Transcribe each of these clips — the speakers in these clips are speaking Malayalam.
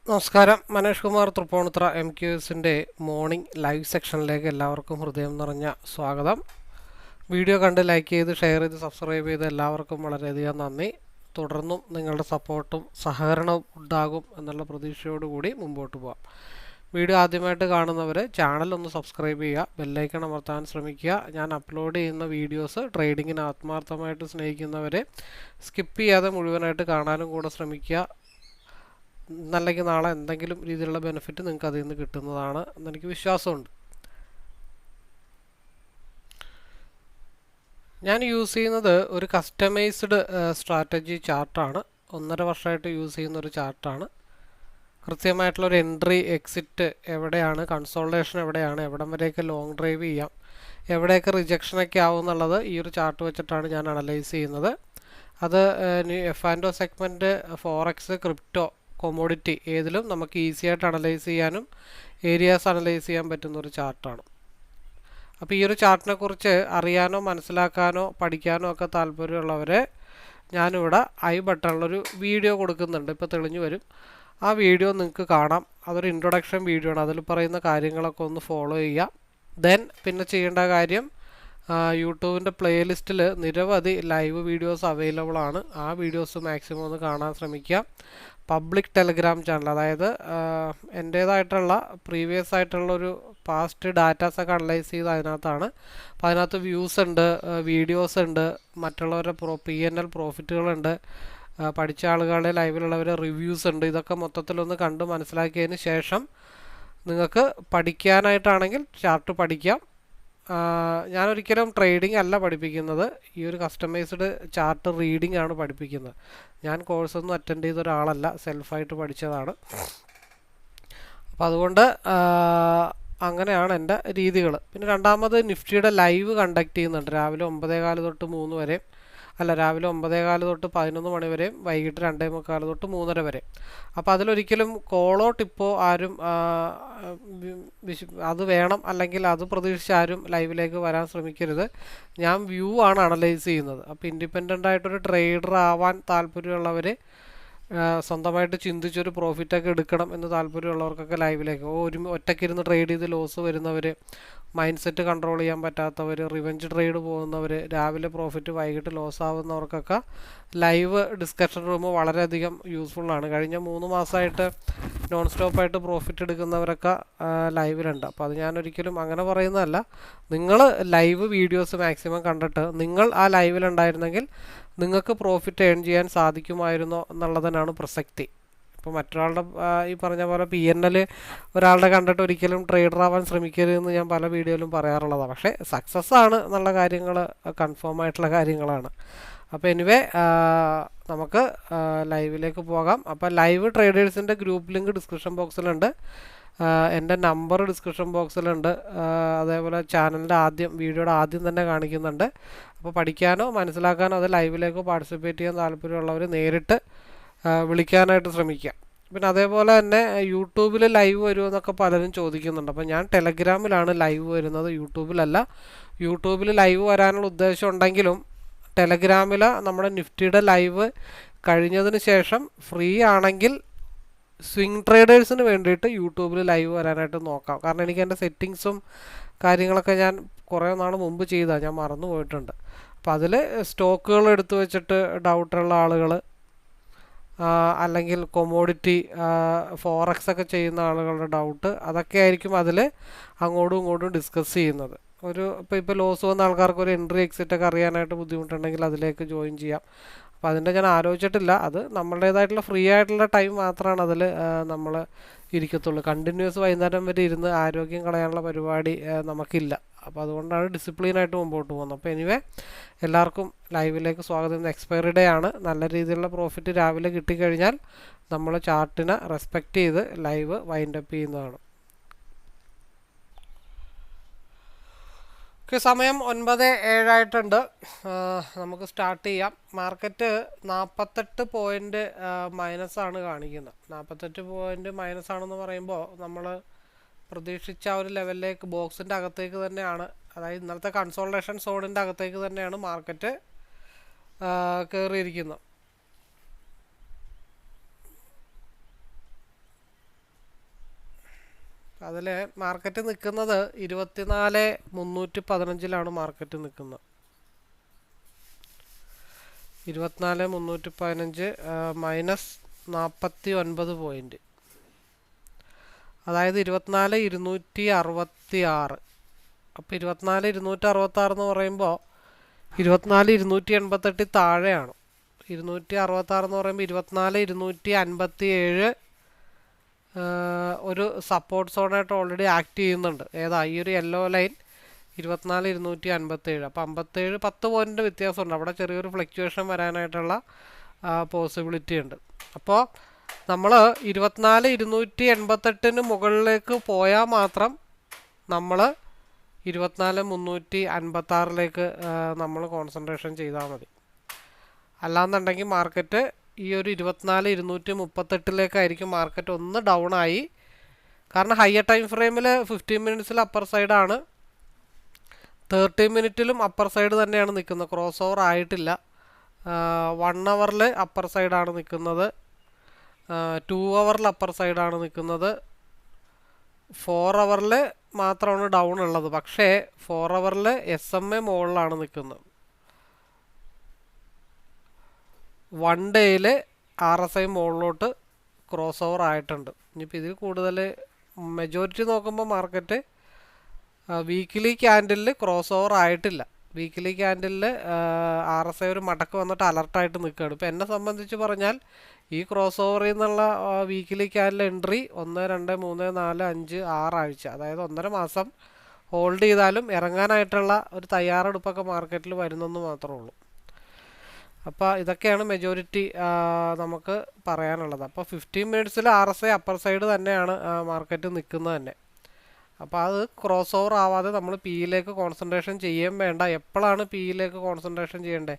നമസ്കാരം. മനേഷ് കുമാർ തൃപ്പൂണിത്തുറ MQSന്റെ മോർണിംഗ് ലൈവ് സെക്ഷനിലേക്ക് എല്ലാവർക്കും ഹൃദയം നിറഞ്ഞ സ്വാഗതം. വീഡിയോ കണ്ട് ലൈക്ക് ചെയ്ത് ഷെയർ ചെയ്ത് സബ്സ്ക്രൈബ് ചെയ്ത് എല്ലാവർക്കും വളരെയധികം നന്ദി. തുടർന്നും നിങ്ങളുടെ സപ്പോർട്ടും സഹകരണവും ഉണ്ടാകും എന്നുള്ള പ്രതീക്ഷയോടുകൂടി മുമ്പോട്ട് പോകാം. വീഡിയോ ആദ്യമായിട്ട് കാണുന്നവർ ചാനൽ ഒന്ന് സബ്സ്ക്രൈബ് ചെയ്യുക, ബെല്ലൈക്കൺ അമർത്താൻ ശ്രമിക്കുക. ഞാൻ അപ്ലോഡ് ചെയ്യുന്ന വീഡിയോസ് ട്രേഡിങ്ങിന് ആത്മാർത്ഥമായിട്ട് സ്നേഹിക്കുന്നവരെ സ്കിപ്പ് ചെയ്യാതെ മുഴുവനായിട്ട് കാണാനും കൂടെ ശ്രമിക്കുക. എന്നല്ലെങ്കിൽ നാളെ എന്തെങ്കിലും രീതിയിലുള്ള ബെനിഫിറ്റ് നിങ്ങൾക്ക് അതിൽ നിന്ന് കിട്ടുന്നതാണ് എന്നെനിക്ക് വിശ്വാസമുണ്ട്. ഞാൻ യൂസ് ചെയ്യുന്നത് ഒരു കസ്റ്റമൈസ്ഡ് സ്ട്രാറ്റജി ചാർട്ടാണ്. 1.5 വർഷമായിട്ട് യൂസ് ചെയ്യുന്ന ഒരു ചാർട്ടാണ്. കൃത്യമായിട്ടുള്ളൊരു എൻട്രി എക്സിറ്റ് എവിടെയാണ്, കൺസോൾട്ടേഷൻ എവിടെയാണ്, എവിടം വരെയൊക്കെ ലോങ് ഡ്രൈവ് ചെയ്യാം, എവിടെയൊക്കെ റിജക്ഷനൊക്കെ ആവും എന്നുള്ളത് ഈ ഒരു ചാർട്ട് വെച്ചിട്ടാണ് ഞാൻ അനലൈസ് ചെയ്യുന്നത്. അത് F&O segment, forex, crypto, commodity ഏതിലും നമുക്ക് ഈസി ആയിട്ട് അനലൈസ് ചെയ്യാനും ഏരിയാസ് അനലൈസ് ചെയ്യാൻ പറ്റുന്ന ഒരു ചാർട്ടാണ്. അപ്പോൾ ഈ ഒരു ചാർട്ടിനെ കുറിച്ച് അറിയാനോ മനസ്സിലാക്കാനോ പഠിക്കാനോ ഒക്കെ താല്പര്യമുള്ളവരെ ഞാനിവിടെ ഐ ബട്ടണിലൊരു വീഡിയോ കൊടുക്കുന്നുണ്ട്. ഇപ്പോൾ തെളിഞ്ഞു വരും. ആ വീഡിയോ നിങ്ങൾക്ക് കാണാം. അതൊരു ഇൻട്രൊഡക്ഷൻ വീഡിയോ ആണ്. അതിൽ പറയുന്ന കാര്യങ്ങളൊക്കെ ഒന്ന് ഫോളോ ചെയ്യുക. ദെൻ പിന്നെ ചെയ്യേണ്ട കാര്യം, യൂട്യൂബിൻ്റെ പ്ലേലിസ്റ്റിൽ നിരവധി ലൈവ് വീഡിയോസ് അവൈലബിൾ ആണ്. ആ വീഡിയോസ് മാക്സിമം ഒന്ന് കാണാൻ ശ്രമിക്കുക. പബ്ലിക് ടെലഗ്രാം ചാനൽ, അതായത് എൻ്റേതായിട്ടുള്ള പ്രീവിയസ് ആയിട്ടുള്ളൊരു പാസ്റ്റ് ഡാറ്റാസൊക്കെ അനലൈസ് ചെയ്ത് അതിനകത്താണ്. അപ്പോൾ അതിനകത്ത് വ്യൂസ് ഉണ്ട്, വീഡിയോസ് ഉണ്ട്, മറ്റുള്ളവരുടെ PNL പ്രോഫിറ്റുകളുണ്ട്, പഠിച്ച ആളുകളുടെ ലൈവിലുള്ളവരെ റിവ്യൂസ് ഉണ്ട്. ഇതൊക്കെ മൊത്തത്തിലൊന്ന് കണ്ട് മനസ്സിലാക്കിയതിന് ശേഷം നിങ്ങൾക്ക് പഠിക്കാനായിട്ടാണെങ്കിൽ ചാർട്ട് പഠിക്കാം. ഞാനൊരിക്കലും ട്രേഡിംഗ് അല്ല പഠിപ്പിക്കുന്നത്. ഈ ഒരു കസ്റ്റമൈസ്ഡ് ചാർട്ട് റീഡിംഗ് ആണ് പഠിപ്പിക്കുന്നത്. ഞാൻ കോഴ്സൊന്നും അറ്റൻഡ് ചെയ്ത ഒരാളല്ല, സെൽഫായിട്ട് പഠിച്ചതാണ്. അപ്പോൾ അതുകൊണ്ട് അങ്ങനെയാണ് എൻ്റെ രീതികൾ. പിന്നെ രണ്ടാമത് നിഫ്റ്റിയുടെ ലൈവ് കണ്ടക്ട് ചെയ്യുന്നുണ്ട്. രാവിലെ 9:15 തൊട്ട് 3 വരെ, രാവിലെ 9:15 തൊട്ട് 11 മണി വരെയും വൈകിട്ട് 2:45 തൊട്ട് 3:30 വരെ. അപ്പോൾ അതിലൊരിക്കലും കോളോ ടിപ്പോ ആരും അത് വേണം അല്ലെങ്കിൽ അത് പ്രതീക്ഷിച്ച് ആരും ലൈവിലേക്ക് വരാൻ ശ്രമിക്കരുത്. ഞാൻ വ്യൂ ആണ് അനലൈസ് ചെയ്യുന്നത്. അപ്പോൾ ഇൻഡിപെൻഡൻ്റ് ആയിട്ടൊരു ട്രേഡർ ആവാൻ താല്പര്യമുള്ളവർ, സ്വന്തമായിട്ട് ചിന്തിച്ചൊരു പ്രോഫിറ്റൊക്കെ എടുക്കണം എന്ന് താല്പര്യമുള്ളവർക്കൊക്കെ ലൈവിലേക്ക്, ഒറ്റയ്ക്കിരുന്ന് ട്രേഡ് ചെയ്ത് ലോസ് വരുന്നവർ, മൈൻഡ് സെറ്റ് കൺട്രോൾ ചെയ്യാൻ പറ്റാത്തവർ, റിവെഞ്ച് ട്രേഡ് പോകുന്നവർ, രാവിലെ പ്രോഫിറ്റ് വൈകിട്ട് ലോസ് ആവുന്നവർക്കൊക്കെ ലൈവ് ഡിസ്കഷൻ റൂം വളരെയധികം യൂസ്ഫുള്ളാണ്. കഴിഞ്ഞ 3 മാസമായിട്ട് നോൺ സ്റ്റോപ്പായിട്ട് പ്രോഫിറ്റ് എടുക്കുന്നവരൊക്കെ ലൈവിലുണ്ട്. അപ്പോൾ അത് ഞാനൊരിക്കലും അങ്ങനെ പറയുന്നതല്ല. നിങ്ങൾ ലൈവ് വീഡിയോസ് മാക്സിമം കണ്ടിട്ട് നിങ്ങൾ ആ ലൈവിലുണ്ടായിരുന്നെങ്കിൽ നിങ്ങൾക്ക് പ്രോഫിറ്റ് ഏൺ ചെയ്യാൻ സാധിക്കുമായിരുന്നോ എന്നുള്ളതിനാണ് പ്രസക്തി. ഇപ്പോൾ മറ്റൊരാളുടെ ഈ പറഞ്ഞ പോലെ PNL ഒരാളുടെ കണ്ടിട്ട് ഒരിക്കലും ട്രേഡർ ആവാൻ ശ്രമിക്കരുതെന്ന് ഞാൻ പല വീഡിയോയിലും പറയാറുള്ളതാണ്. പക്ഷേ സക്സസ് ആണ് എന്നുള്ള കാര്യങ്ങൾ കൺഫേം ആയിട്ടുള്ള കാര്യങ്ങളാണ്. അപ്പോൾ എനിവേ നമുക്ക് ലൈവിലേക്ക് പോകാം. അപ്പോൾ ലൈവ് ട്രേഡേഴ്സിൻ്റെ ഗ്രൂപ്പ് ലിങ്ക് ഡിസ്ക്രിപ്ഷൻ ബോക്സിലുണ്ട്. എൻ്റെ നമ്പർ ഡിസ്ക്രിപ്ഷൻ ബോക്സിലുണ്ട്. അതേപോലെ ചാനലിൻ്റെ വീഡിയോയുടെ ആദ്യം തന്നെ കാണിക്കുന്നുണ്ട്. അപ്പോൾ പഠിക്കാനോ മനസ്സിലാക്കാനോ അത് ലൈവിലേക്കോ പാർട്ടിസിപ്പേറ്റ് ചെയ്യാൻ താല്പര്യമുള്ളവർ നേരിട്ട് വിളിക്കാനായിട്ട് ശ്രമിക്കുക. പിന്നെ അതേപോലെ തന്നെ യൂട്യൂബിൽ ലൈവ് വരുമെന്നൊക്കെ പലരും ചോദിക്കുന്നുണ്ട്. അപ്പോൾ ഞാൻ ടെലഗ്രാമിലാണ് ലൈവ് വരുന്നത്, യൂട്യൂബിലല്ല. യൂട്യൂബിൽ ലൈവ് വരാനുള്ള ഉദ്ദേശം ഉണ്ടെങ്കിലും ടെലഗ്രാമിൽ നമ്മുടെ നിഫ്റ്റിയുടെ ലൈവ് കഴിഞ്ഞതിന് ശേഷം ഫ്രീ ആണെങ്കിൽ സ്വിംഗ് ട്രേഡേഴ്സിന് വേണ്ടിയിട്ട് യൂട്യൂബിൽ ലൈവ് വരാനായിട്ട് നോക്കാം. കാരണം എനിക്ക് എൻ്റെ സെറ്റിങ്സും കാര്യങ്ങളൊക്കെ ഞാൻ കുറേ നാൾ മുമ്പ് ചെയ്താൽ ഞാൻ മറന്നു പോയിട്ടുണ്ട്. അപ്പോൾ അതിൽ സ്റ്റോക്കുകൾ എടുത്തു വെച്ചിട്ട് ഡൗട്ടുള്ള ആളുകൾ, അല്ലെങ്കിൽ കൊമോഡിറ്റി ഫോറക്സ് ഒക്കെ ചെയ്യുന്ന ആളുകളുടെ ഡൗട്ട്, അതൊക്കെ ആയിരിക്കും അതിൽ അങ്ങോട്ടും ഇങ്ങോട്ടും ഡിസ്കസ് ചെയ്യുന്നത്. ഇപ്പോൾ ലോസ് വന്ന ആൾക്കാർക്ക് ഒരു എൻട്രി എക്സിറ്റ് ഒക്കെ അറിയാനായിട്ട് ബുദ്ധിമുട്ടുണ്ടെങ്കിൽ അതിലേക്ക് ജോയിൻ ചെയ്യാം. അപ്പോൾ അതിൻ്റെ ഞാൻ ആലോചിച്ചിട്ടില്ല. അത് നമ്മളുടേതായിട്ടുള്ള ഫ്രീ ആയിട്ടുള്ള ടൈം മാത്രമാണ് അതിൽ നമ്മൾ ഇരിക്കത്തുള്ളൂ. കണ്ടിന്യൂസ് വൈകുന്നേരം വരെ ഇരുന്ന് ആരോഗ്യം കളയാനുള്ള പരിപാടി നമുക്കില്ല. അപ്പോൾ അതുകൊണ്ടാണ് ഡിസിപ്ലിനായിട്ട് മുമ്പോട്ട് പോകുന്നത്. അപ്പോൾ എനിവേ എല്ലാവർക്കും ലൈവിലേക്ക് സ്വാഗതം. എക്സ്പയറി ഡേ ആണ്. നല്ല രീതിയിലുള്ള പ്രോഫിറ്റ് രാവിലെ കിട്ടിക്കഴിഞ്ഞാൽ നമ്മൾ ചാർട്ടിനെ റെസ്പെക്റ്റ് ചെയ്ത് ലൈവ് വൈൻഡപ്പ് ചെയ്യുന്നതാണ്. സമയം 9:07 ആയിട്ടുണ്ട്. നമുക്ക് സ്റ്റാർട്ട് ചെയ്യാം. മാർക്കറ്റ് 48 പോയിൻ്റ് മൈനസാണ് കാണിക്കുന്നത്. 48 പോയിൻ്റ് മൈനസാണെന്ന് പറയുമ്പോൾ നമ്മൾ പ്രതീക്ഷിച്ച ആ ഒരു ലെവലിലേക്ക്, ബോക്സിൻ്റെ അകത്തേക്ക് തന്നെയാണ്, അതായത് ഇന്നലത്തെ കൺസോൾട്ടേഷൻ സോണിൻ്റെ അകത്തേക്ക് തന്നെയാണ് മാർക്കറ്റ് കയറിയിരിക്കുന്നത്. അതിൽ മാർക്കറ്റ് നിൽക്കുന്നത് 24,315 മാർക്കറ്റ് നിൽക്കുന്നത്. 24,315 മൈനസ് 49 പോയിന്റ്, അതായത് 24,266. അപ്പോൾ 24,266 എന്ന് പറയുമ്പോൾ 24,288 താഴെയാണ്. 266 എന്ന് പറയുമ്പോൾ 24,257 ഒരു സപ്പോർട്ട് സോണായിട്ട് ഓൾറെഡി ആക്ട് ചെയ്യുന്നുണ്ട്. ഏതാ ഈ ഒരു യെല്ലോ ലൈൻ 24,257. അപ്പോൾ 57 10 പോയിൻറ്റിൻ്റെ വ്യത്യാസമുണ്ട്. അവിടെ ചെറിയൊരു ഫ്ലക്ച്വേഷൻ വരാനായിട്ടുള്ള പോസിബിലിറ്റി ഉണ്ട്. അപ്പോൾ നമ്മൾ 24,288 മുകളിലേക്ക് പോയാൽ മാത്രം നമ്മൾ 24,356 നമ്മൾ കോൺസെൻട്രേഷൻ ചെയ്താൽ മതി. അല്ലാന്നുണ്ടെങ്കിൽ മാർക്കറ്റ് ഈ ഒരു 24,238 മാർക്കറ്റ് ഒന്ന് ഡൗൺ ആയി. കാരണം ഹയർ ടൈം ഫ്രെയിമിൽ 15 മിനിറ്റ്സിൽ അപ്പർ സൈഡാണ്, 30 മിനിറ്റിലും അപ്പർ സൈഡ് തന്നെയാണ് നിൽക്കുന്നത്, ക്രോസ് ഓവർ ആയിട്ടില്ല. 1 അവറിൽ അപ്പർ സൈഡാണ് നിൽക്കുന്നത്, 2 അവറിൽ അപ്പർ സൈഡാണ് നിൽക്കുന്നത്, 4 അവറിൽ മാത്രമാണ് ഡൗൺ ഉള്ളത്. പക്ഷേ 4 അവറിൽ SMA മുകളിലാണ് നിൽക്കുന്നത്. 1 ഡേയിൽ RSI മുകളിലോട്ട് ക്രോസ് ഓവർ ആയിട്ടുണ്ട്. ഇനിയിപ്പോൾ ഇതിൽ കൂടുതൽ മെജോറിറ്റി നോക്കുമ്പോൾ മാർക്കറ്റ് വീക്കിലി ക്യാൻഡിലിൽ ക്രോസ് ഓവർ ആയിട്ടില്ല. വീക്കിലി ക്യാൻഡിലിൽ RSI ഒരു മടക്ക് വന്നിട്ട് അലർട്ടായിട്ട് നിൽക്കുകയാണ്. ഇപ്പോൾ എന്നെ സംബന്ധിച്ച് പറഞ്ഞാൽ ഈ ക്രോസ് ഓവറിൽ നിന്നുള്ള വീക്കിലി ക്യാൻഡിൽ എൻട്രി 1, 2, 3, 4, 5, 6 ആഴ്ച, അതായത് 1.5 മാസം ഹോൾഡ് ചെയ്താലും ഇറങ്ങാനായിട്ടുള്ള ഒരു തയ്യാറെടുപ്പൊക്കെ മാർക്കറ്റിൽ വരുന്നെന്ന് മാത്രമേ ഉള്ളൂ. അപ്പോൾ ഇതൊക്കെയാണ് മെജോറിറ്റി നമുക്ക് പറയാനുള്ളത്. അപ്പോൾ 15 മിനിറ്റ്സിൽ RSI അപ്പർ സൈഡ് തന്നെയാണ് മാർക്കറ്റ് നിൽക്കുന്നത് തന്നെ. അപ്പോൾ അത് ക്രോസ് ഓവർ ആവാതെ നമ്മൾ പിയിലേക്ക് കോൺസെൻട്രേഷൻ ചെയ്യുകയും വേണ്ട. എപ്പോഴാണ് പിയിലേക്ക് കോൺസെൻട്രേഷൻ ചെയ്യേണ്ടത്?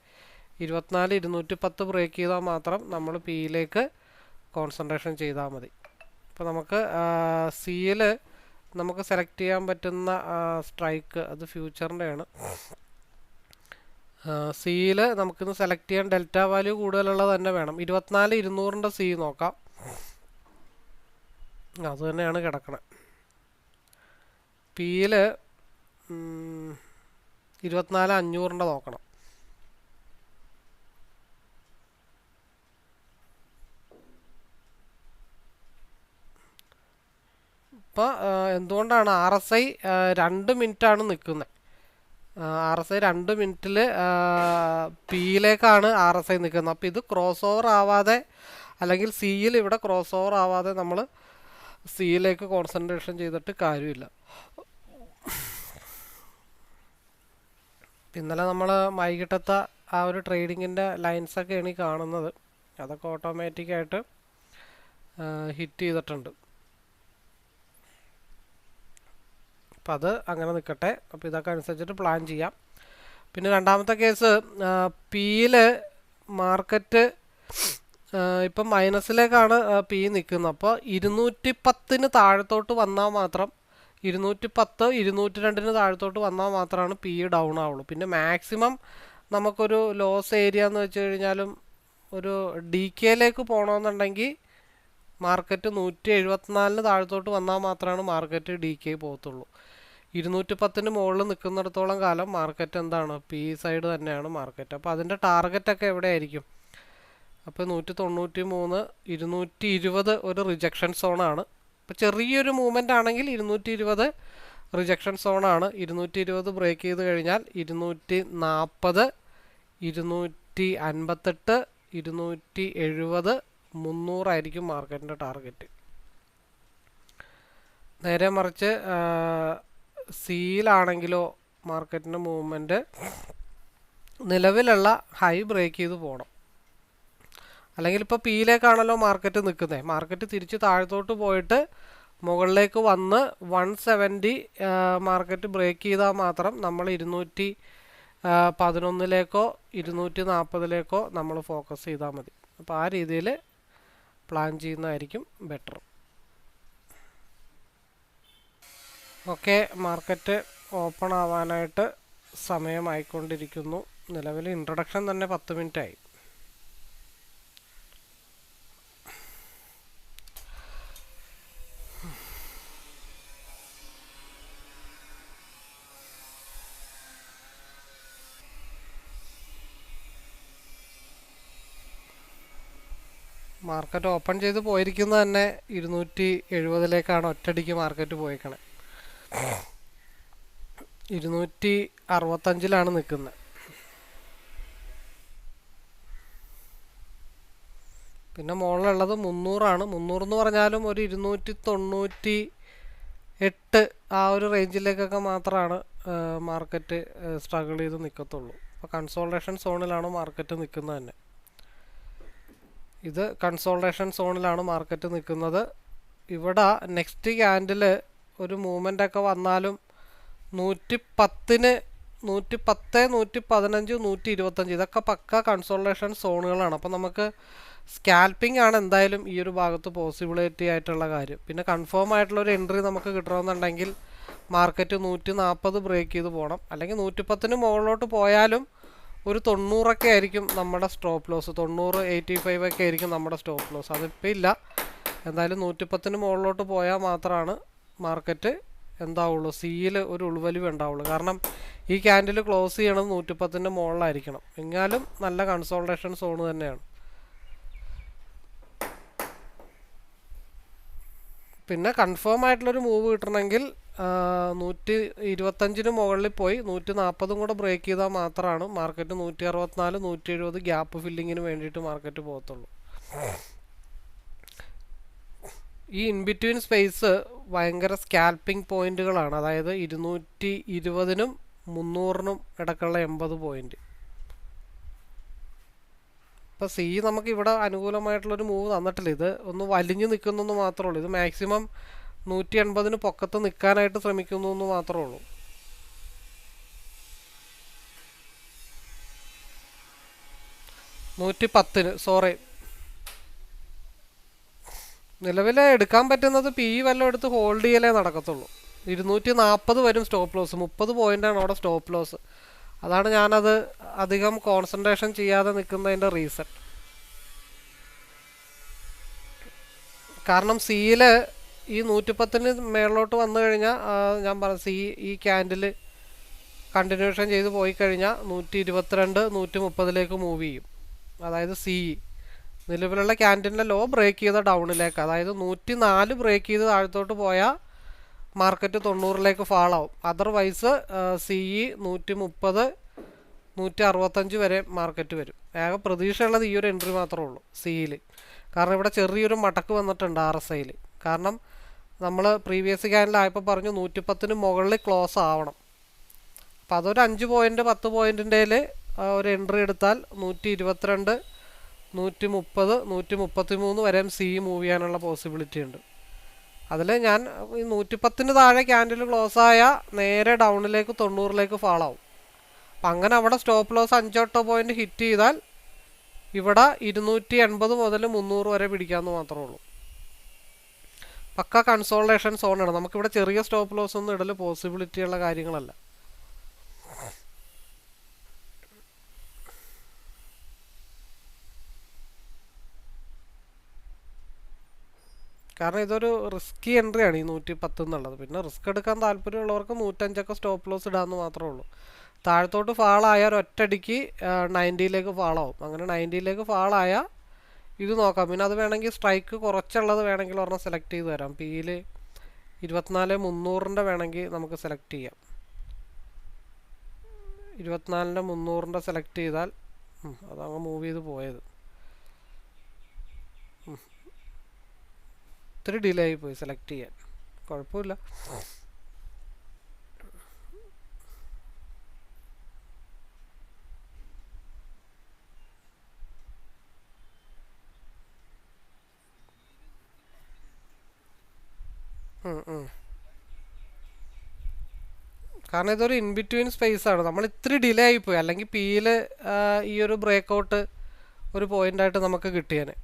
24,210 ബ്രേക്ക് ചെയ്താൽ മാത്രം നമ്മൾ പിയിലേക്ക് കോൺസെൻട്രേഷൻ ചെയ്താൽ മതി. അപ്പോൾ നമുക്ക് സിയിൽ നമുക്ക് സെലക്ട് ചെയ്യാൻ പറ്റുന്ന സ്ട്രൈക്ക് അത് ഫ്യൂച്ചറിൻ്റെയാണ്. സിയിൽ നമുക്കിന്ന് സെലക്ട് ചെയ്യാൻ ഡെൽറ്റ വാല്യൂ കൂടുതലുള്ളത് തന്നെ വേണം. 24,200 സി നോക്കാം, അത് തന്നെയാണ് കിടക്കണത്. പിയിൽ 24,500 നോക്കണം. ഇപ്പോൾ എന്തുകൊണ്ടാണ് RSI 2 മിനിറ്റാണ് നിൽക്കുന്നത്? RSI 2 മിനിറ്റിൽ പിയിലേക്കാണ് RSI നിൽക്കുന്നത്. അപ്പോൾ ഇത് ക്രോസ് ഓവർ ആവാതെ, അല്ലെങ്കിൽ സിയിൽ ഇവിടെ ക്രോസ് ഓവർ ആവാതെ നമ്മൾ സിയിലേക്ക് കോൺസെൻട്രേഷൻ ചെയ്തിട്ട് കാര്യമില്ല. ഇന്നലെ നമ്മൾ വൈകിട്ടത്തെ ആ ഒരു ട്രേഡിങ്ങിൻ്റെ ലൈൻസൊക്കെയാണ് ഈ കാണുന്നത്. അതൊക്കെ ഓട്ടോമാറ്റിക്കായിട്ട് ഹിറ്റ് ചെയ്തിട്ടുണ്ട്. അപ്പം അത് അങ്ങനെ നിൽക്കട്ടെ. അപ്പോൾ ഇതൊക്കെ അനുസരിച്ചിട്ട് പ്ലാൻ ചെയ്യാം. പിന്നെ രണ്ടാമത്തെ കേസ്, പിയിൽ മാർക്കറ്റ് ഇപ്പം മൈനസിലേക്കാണ് പി നിൽക്കുന്നത്. അപ്പോൾ 210 താഴത്തോട്ട് വന്നാൽ മാത്രം, 210, 202 താഴത്തോട്ട് വന്നാൽ മാത്രമാണ് പി ഡൗൺ ആവുള്ളൂ. പിന്നെ മാക്സിമം നമുക്കൊരു ലോസ് ഏരിയ എന്ന് വെച്ച് കഴിഞ്ഞാലും ഒരു DKയിലേക്ക് പോകണമെന്നുണ്ടെങ്കിൽ മാർക്കറ്റ് 174 താഴത്തോട്ട് വന്നാൽ മാത്രമാണ് മാർക്കറ്റ് DK പോകത്തുള്ളൂ. 210 മുകളിൽ നിൽക്കുന്നിടത്തോളം കാലം മാർക്കറ്റ് എന്താണ്? പി സൈഡ് തന്നെയാണ് മാർക്കറ്റ്. അപ്പോൾ അതിൻ്റെ ടാർഗറ്റൊക്കെ എവിടെയായിരിക്കും? അപ്പോൾ 193, 220 ഒരു റിജക്ഷൻ സോണാണ്. അപ്പോൾ ചെറിയൊരു മൂവ്മെൻ്റ് ആണെങ്കിൽ 220 റിജക്ഷൻ സോണാണ്. 220 ബ്രേക്ക് ചെയ്ത് കഴിഞ്ഞാൽ 240, 258, 270, 300 ആയിരിക്കും മാർക്കറ്റിൻ്റെ ടാർഗറ്റ്. നേരെ മറിച്ച് സിയിലാണെങ്കിലോ മാർക്കറ്റിൻ്റെ മൂവ്മെൻറ്റ് നിലവിലുള്ള ഹൈ ബ്രേക്ക് ചെയ്ത് പോകണം. അല്ലെങ്കിൽ ഇപ്പോൾ പിയിലേക്കാണല്ലോ മാർക്കറ്റ് നിൽക്കുന്നത്. മാർക്കറ്റ് തിരിച്ച് താഴത്തോട്ട് പോയിട്ട് മുകളിലേക്ക് വന്ന് 170 മാർക്കറ്റ് ബ്രേക്ക് ചെയ്താൽ മാത്രം നമ്മൾ 211 240 നമ്മൾ ഫോക്കസ് ചെയ്താൽ മതി. അപ്പോൾ ആ രീതിയിൽ പ്ലാൻ ചെയ്യുന്നതായിരിക്കും ബെറ്റർ. ഓക്കെ, മാർക്കറ്റ് ഓപ്പൺ ആവാനായിട്ട് സമയമായിക്കൊണ്ടിരിക്കുന്നു. നിലവിൽ ഇൻട്രൊഡക്ഷൻ തന്നെ 10 മിനിറ്റ് ആയി. മാർക്കറ്റ് ഓപ്പൺ ചെയ്ത് പോയിരിക്കുന്നത് തന്നെ 270 ഒറ്റയടിക്ക് മാർക്കറ്റ് പോയേക്കണേ. 265 നിൽക്കുന്നത്. പിന്നെ മുകളിലുള്ളത് 300 300 എന്ന് പറഞ്ഞാലും ഒരു 298 ആ ഒരു റേഞ്ചിലേക്കൊക്കെ മാത്രമാണ് മാർക്കറ്റ് സ്ട്രഗിൾ ചെയ്ത് നിൽക്കത്തുള്ളൂ. അപ്പോൾ കൺസോൾട്ടേഷൻ സോണിലാണ് മാർക്കറ്റ് നിൽക്കുന്നത് തന്നെ. ഇത് കൺസോൾട്ടേഷൻ സോണിലാണ് മാർക്കറ്റ് നിൽക്കുന്നത്. ഇവിടെ നെക്സ്റ്റ് ക്യാൻഡിൽ ഒരു മൂവ്മെൻ്റ് ഒക്കെ വന്നാലും 110, 110, 115, 125 ഇതൊക്കെ പക്ക കൺസോൾട്ടേഷൻ സോണുകളാണ്. അപ്പോൾ നമുക്ക് സ്കാൽപ്പിംഗ് ആണ് എന്തായാലും ഈ ഒരു ഭാഗത്ത് പോസിബിലിറ്റി ആയിട്ടുള്ള കാര്യം. പിന്നെ കൺഫേം ആയിട്ടുള്ള ഒരു എൻട്രി നമുക്ക് കിട്ടണമെന്നുണ്ടെങ്കിൽ മാർക്കറ്റ് 140 ബ്രേക്ക് ചെയ്ത് പോകണം. അല്ലെങ്കിൽ 110 മുകളിലോട്ട് പോയാലും ഒരു 90 ആയിരിക്കും നമ്മുടെ സ്റ്റോപ്പ് ലോസ്. 90, 85 ആയിരിക്കും നമ്മുടെ സ്റ്റോപ്പ് ലോസ്. അതിപ്പോൾ ഇല്ല. എന്തായാലും 110 മുകളിലോട്ട് പോയാൽ മാത്രമാണ് മാർക്കറ്റ് എന്താവുള്ളൂ, സിയിൽ ഒരു ഉൾവലിവ് ഉണ്ടാവുള്ളൂ. കാരണം ഈ ക്യാൻഡിൽ ക്ലോസ് ചെയ്യണത് 110 മുകളിലായിരിക്കണം. എങ്ങാലും നല്ല കൺസോൾട്ടേഷൻ സോൺ തന്നെയാണ്. പിന്നെ കൺഫേം ആയിട്ടുള്ളൊരു മൂവ് കിട്ടണമെങ്കിൽ 125 മുകളിൽ പോയി 140 കൂടെ ബ്രേക്ക് ചെയ്താൽ മാത്രമാണ് മാർക്കറ്റ് 164, 170 ഗ്യാപ്പ് ഫില്ലിങ്ങിന് വേണ്ടിയിട്ട് മാർക്കറ്റ് പോകത്തുള്ളൂ. ഈ ഇൻബിറ്റ്വീൻ സ്പേസ് ഭയങ്കര സ്കാൽപ്പിംഗ് പോയിന്റുകളാണ്. അതായത് 220-നും 300-നും ഇടയ്ക്കുള്ള 80 പോയിന്റ്. ഇപ്പോൾ സി നമുക്ക് ഇവിടെ അനുകൂലമായിട്ടുള്ളൊരു മൂവ് തന്നിട്ടില്ല. ഇത് ഒന്ന് വലിഞ്ഞു നിൽക്കുന്നു മാത്രമേ ഉള്ളൂ. ഇത് മാക്സിമം 180-ന് പൊക്കത്ത് നിൽക്കാനായിട്ട് ശ്രമിക്കുന്നു എന്ന് മാത്രമേ ഉള്ളൂ. സോറി, നിലവിൽ എടുക്കാൻ പറ്റുന്നത് പി വല്ലതും എടുത്ത് ഹോൾഡ് ചെയ്യലേ നടക്കത്തുള്ളൂ. 240 വരും സ്റ്റോപ്പ് ലോസ്. 30 പോയിൻ്റാണ് അവിടെ സ്റ്റോപ്പ് ലോസ്. അതാണ് ഞാനത് അധികം കോൺസെൻട്രേഷൻ ചെയ്യാതെ നിൽക്കുന്നതിൻ്റെ റീസൺ. കാരണം സിയിൽ ഈ 110-ന് മേളിലോട്ട് വന്നു കഴിഞ്ഞാൽ ഞാൻ പറഞ്ഞു സി ഈ ക്യാൻഡിൽ കണ്ടിന്യൂഷൻ ചെയ്ത് പോയി കഴിഞ്ഞാൽ 122, 130 മൂവ് ചെയ്യും. അതായത് സി നിലവിലുള്ള ക്യാൻഡിലിൻ്റെ ലോ ബ്രേക്ക് ചെയ്ത ഡൗണിലേക്ക്, അതായത് 104 ബ്രേക്ക് ചെയ്ത് താഴത്തോട്ട് പോയാൽ മാർക്കറ്റ് 90 ഫാൾ ആവും. അതർവൈസ് സി 130, 165 വരെ മാർക്കറ്റ് വരും. ആകെ പ്രതീക്ഷയുള്ളത് ഈ ഒരു എൻട്രി മാത്രമേ ഉള്ളൂ സിയിൽ. കാരണം ഇവിടെ ചെറിയൊരു മടക്ക് വന്നിട്ടുണ്ട് RSIയിൽ. കാരണം നമ്മൾ പ്രീവിയസ് ക്യാൻഡിലായപ്പോൾ പറഞ്ഞു 110-ന് മുകളിൽ ക്ലോസ് ആവണം. അപ്പം അതൊരു 5 പോയിൻ്റ് 10 പോയിൻറ്റിൻ്റെ ഒരു എൻട്രി എടുത്താൽ 122, 130, 133 വരെ സി മൂവ് ചെയ്യാനുള്ള പോസിബിലിറ്റി ഉണ്ട്. അതിൽ ഞാൻ ഈ 110-ന് താഴെ ക്യാൻഡിൽ ക്ലോസ് ആയാൽ നേരെ ഡൗണിലേക്ക് 90 ഫാൾ ആവും. അപ്പം അങ്ങനെ അവിടെ സ്റ്റോപ്പ് ലോസ് 5-8 പോയിന്റ് ഹിറ്റ് ചെയ്താൽ ഇവിടെ 280 മുതൽ 300 വരെ പിടിക്കാമെന്ന് മാത്രമേ ഉള്ളൂ. പക്ക കൺസോൾട്ടേഷൻ സോണാണ്. നമുക്കിവിടെ ചെറിയ സ്റ്റോപ്പ് ലോസ് ഒന്നും ഇടൽ പോസിബിലിറ്റി ഉള്ള കാര്യങ്ങളല്ല. കാരണം ഇതൊരു റിസ്കി എൻട്രി ആണ് ഈ 110 എന്നുള്ളത്. പിന്നെ റിസ്ക് എടുക്കാൻ താല്പര്യമുള്ളവർക്ക് 105 സ്റ്റോപ്പ് ലോസ് ഇടാമെന്ന് മാത്രമേ ഉള്ളൂ. താഴത്തോട്ട് ഫാളായാൽ ഒറ്റയടിക്ക് 90 ഫാളാവും. അങ്ങനെ 90 ഫാളായാൽ ഇത് നോക്കാം. പിന്നെ അത് വേണമെങ്കിൽ സ്ട്രൈക്ക് കുറച്ചുള്ളത് വേണമെങ്കിൽ ഒരെണ്ണം സെലക്ട് ചെയ്ത് തരാം. പിയിൽ 24-300 വേണമെങ്കിൽ നമുക്ക് സെലക്ട് ചെയ്യാം. 24-300 സെലക്ട് ചെയ്താൽ അതങ്ങ് മൂവ് ചെയ്ത് പോയത്. ഇത്തിരി ഡിലേ ആയി പോയി സെലക്ട് ചെയ്യാൻ. കുഴപ്പമില്ല. കാരണം ഇതൊരു ഇൻബിറ്റ്വീൻ സ്പേസ് ആണ്. നമ്മൾ ഇത്തിരി ഡിലേ ആയിപ്പോയി. അല്ലെങ്കിൽ പിയിൽ ഈ ഒരു ബ്രേക്ക് ഔട്ട് ഒരു പോയിൻ്റായിട്ട് നമുക്ക് കിട്ടിയേനെ.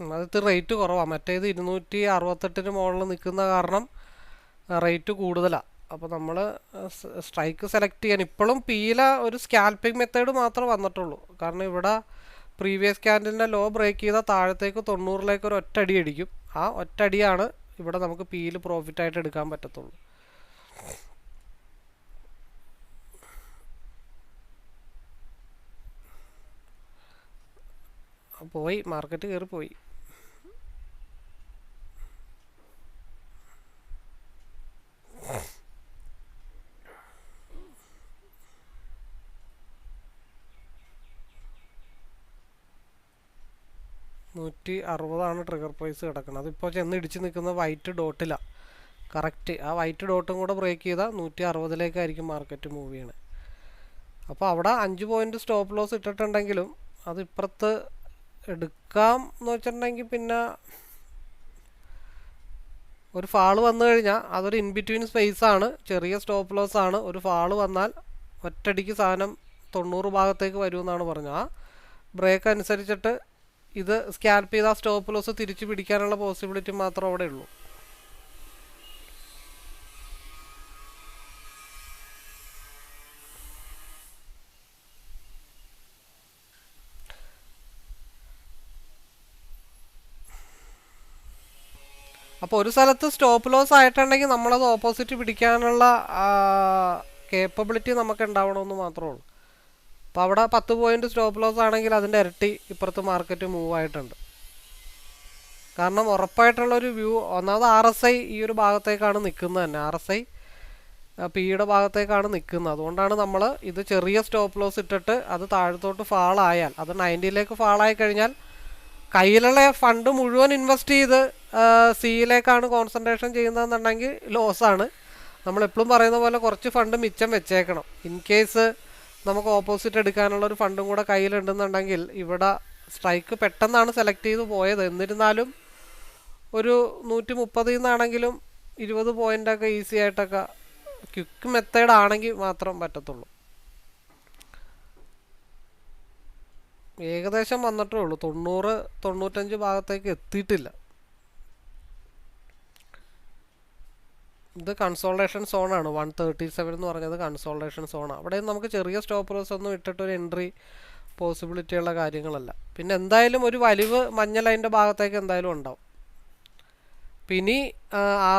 അത് ഇത്തിരി റേറ്റ് കുറവാണ്. മറ്റേത് 268-ന് മുകളിൽ നിൽക്കുന്ന കാരണം റേറ്റ് കൂടുതലാണ്. അപ്പോൾ നമ്മൾ സ്ട്രൈക്ക് സെലക്ട് ചെയ്യാൻ ഇപ്പോഴും പിയിലെ ഒരു സ്കാൽപ്പിംഗ് മെത്തേഡ് മാത്രമേ വന്നിട്ടുള്ളൂ. കാരണം ഇവിടെ പ്രീവിയസ് ക്യാൻഡിലിൻ്റെ ലോ ബ്രേക്ക് ചെയ്താൽ താഴത്തേക്ക് 90 ഒരു ഒറ്റടി അടിക്കും. ആ ഒറ്റടിയാണ് ഇവിടെ നമുക്ക് പിയിൽ പ്രോഫിറ്റായിട്ട് എടുക്കാൻ പറ്റത്തുള്ളൂ. പോയി, മാർക്കറ്റ് കയറി പോയി. $160 ട്രിഗർ പ്രൈസ് കിടക്കുന്നത്. അതിപ്പോൾ ചെന്ന് ഇടിച്ച് നിൽക്കുന്ന വൈറ്റ് ഡോട്ടിലാണ്. കറക്റ്റ് ആ വൈറ്റ് ഡോട്ടും കൂടെ ബ്രേക്ക് ചെയ്താൽ 160 മാർക്കറ്റ് മൂവ് ചെയ്യണത്. അപ്പോൾ അവിടെ 5 പോയിന്റ് സ്റ്റോപ്പ് ലോസ് ഇട്ടിട്ടുണ്ടെങ്കിലും അത് ഇപ്പുറത്ത് എടുക്കാം എന്ന് വെച്ചിട്ടുണ്ടെങ്കിൽ പിന്നെ ഒരു ഫാള് വന്നു കഴിഞ്ഞാൽ അതൊരു ഇൻ ബിറ്റ്വീൻ സ്പേസ് ആണ്, ചെറിയ സ്റ്റോപ്പ് ലോസ് ആണ്. ഒരു ഫാള് വന്നാൽ ഒറ്റയടിക്ക് സാധനം 90 ഭാഗത്തേക്ക് വരുമെന്നാണ് പറഞ്ഞത്. ആ ബ്രേക്ക് അനുസരിച്ചിട്ട് ഇത് സ്കാൽപ്പ് ചെയ്ത സ്റ്റോപ്പ് ലോസ് തിരിച്ചു പിടിക്കാനുള്ള പോസിബിലിറ്റി മാത്രമേ അവിടെ ഉള്ളൂ. അപ്പോൾ ഒരു സ്ഥലത്ത് സ്റ്റോപ്പ് ലോസ് ആയിട്ടുണ്ടെങ്കിൽ നമ്മളത് ഓപ്പോസിറ്റ് പിടിക്കാനുള്ള കേപ്പബിലിറ്റി നമുക്ക് ഉണ്ടാവണമെന്ന് മാത്രമേ ഉള്ളൂ. അപ്പോൾ അവിടെ 10 പോയിന്റ് സ്റ്റോപ്പ് ലോസ് ആണെങ്കിൽ അതിൻ്റെ ഇരട്ടി ഇപ്പുറത്ത് മാർക്കറ്റ് മൂവ് ആയിട്ടുണ്ട്. കാരണം ഉറപ്പായിട്ടുള്ളൊരു വ്യൂ, ഒന്നാമത് RSI ഈ ഒരു ഭാഗത്തേക്കാണ് നിൽക്കുന്നത് തന്നെ. RSI പിയുടെ ഭാഗത്തേക്കാണ് നിൽക്കുന്നത്. അതുകൊണ്ടാണ് നമ്മൾ ഇത് ചെറിയ സ്റ്റോപ്പ് ലോസ് ഇട്ടിട്ട് അത് താഴത്തോട്ട് ഫാളായാൽ, അത് 90ലേക്ക് ഫാളായി കഴിഞ്ഞാൽ കയ്യിലുള്ള ഫണ്ട് മുഴുവൻ ഇൻവെസ്റ്റ് ചെയ്ത് സിയിലേക്കാണ് കോൺസെൻട്രേഷൻ ചെയ്യുന്നതെന്നുണ്ടെങ്കിൽ ലോസാണ്. നമ്മളെപ്പോഴും പറയുന്ന പോലെ കുറച്ച് ഫണ്ട് മിച്ചം വെച്ചേക്കണം. ഇൻ കേസ് നമുക്ക് ഓപ്പോസിറ്റ് എടുക്കാനുള്ളൊരു ഫണ്ടും കൂടെ കയ്യിലുണ്ടെന്നുണ്ടെങ്കിൽ ഇവിടെ സ്ട്രൈക്ക് പെട്ടെന്നാണ് സെലക്ട് ചെയ്ത് പോയത്. എന്നിരുന്നാലും ഒരു 130 നിന്നാണെങ്കിലും 20 പോയിൻ്റൊക്കെ ഈസി ആയിട്ടൊക്കെ ക്വിക്ക് മെത്തേഡ് ആണെങ്കിൽ മാത്രം പറ്റത്തുള്ളൂ. ഏകദേശം വന്നിട്ടേ ഉള്ളൂ, 90-95 ഭാഗത്തേക്ക് എത്തിയിട്ടില്ല. ഇത് കൺസോൾട്ടേഷൻ സോണാണ്. 137 എന്ന് പറഞ്ഞത് കൺസോൾട്ടേഷൻ സോണാണ്. അവിടെ നമുക്ക് ചെറിയ സ്റ്റോപ്പ് ലോസ് ഒന്നും ഇട്ടിട്ടൊരു എൻട്രി പോസിബിലിറ്റി ഉള്ള കാര്യങ്ങളല്ല. പിന്നെ എന്തായാലും ഒരു വലിവ് മഞ്ഞ ലൈൻ്റെ ഭാഗത്തേക്ക് എന്തായാലും ഉണ്ടാവും. പിന്നെ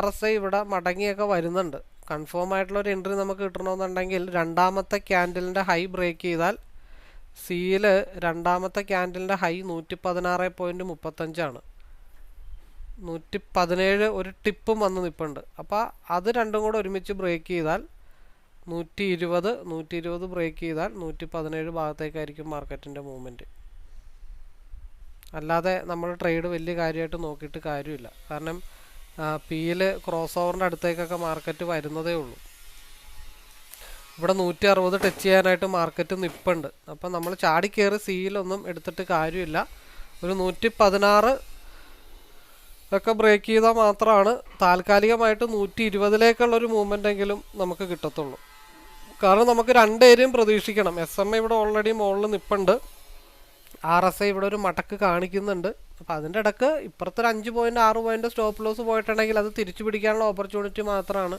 RSI ഇവിടെ മടങ്ങിയൊക്കെ വരുന്നുണ്ട്. കൺഫേം ആയിട്ടുള്ളൊരു എൻട്രി നമുക്ക് കിട്ടണമെന്നുണ്ടെങ്കിൽ രണ്ടാമത്തെ ക്യാൻഡലിൻ്റെ ഹൈ ബ്രേക്ക് ചെയ്താൽ, സിയിൽ രണ്ടാമത്തെ ക്യാൻഡലിൻ്റെ ഹൈ 116.35 117 ഒരു ടിപ്പും വന്ന് നിൽപ്പുണ്ട്. അപ്പോൾ അത് രണ്ടും കൂടെ ഒരുമിച്ച് ബ്രേക്ക് ചെയ്താൽ 120 ബ്രേക്ക് ചെയ്താൽ 117 ഭാഗത്തേക്കായിരിക്കും മാർക്കറ്റിൻ്റെ മൂവ്മെൻറ്റ്. അല്ലാതെ നമ്മൾ ട്രേഡ് വലിയ കാര്യമായിട്ട് നോക്കിയിട്ട് കാര്യമില്ല. കാരണം പിയിൽ ക്രോസ് ഓവറിൻ്റെ അടുത്തേക്കൊക്കെ മാർക്കറ്റ് വരുന്നതേ ഉള്ളൂ. ഇവിടെ 160 ടച്ച് ചെയ്യാനായിട്ട് മാർക്കറ്റ് നിൽപ്പുണ്ട്. അപ്പം നമ്മൾ ചാടിക്കയറി സിയിലൊന്നും എടുത്തിട്ട് കാര്യമില്ല. ഒരു 116 ഒക്കെ ബ്രേക്ക് ചെയ്താൽ മാത്രമാണ് താൽക്കാലികമായിട്ട് 120ലേക്കുള്ളൊരു മൂവ്മെൻ്റെങ്കിലും നമുക്ക് കിട്ടത്തുള്ളൂ. കാരണം നമുക്ക് രണ്ട് ഏരിയയും പ്രതീക്ഷിക്കണം. SMA ഇവിടെ ഓൾറെഡി മുകളിൽ നിൽപ്പുണ്ട്, RSI ഇവിടെ ഒരു മടക്ക് കാണിക്കുന്നുണ്ട്. അപ്പോൾ അതിൻ്റെ ഇടക്ക് ഇപ്പുറത്തൊരു 5 പോയിൻ്റ് 6 പോയിൻ്റ് സ്റ്റോപ്പ് ലോസ് പോയിട്ടുണ്ടെങ്കിൽ അത് തിരിച്ചു പിടിക്കാനുള്ള ഓപ്പർച്യൂണിറ്റി മാത്രമാണ്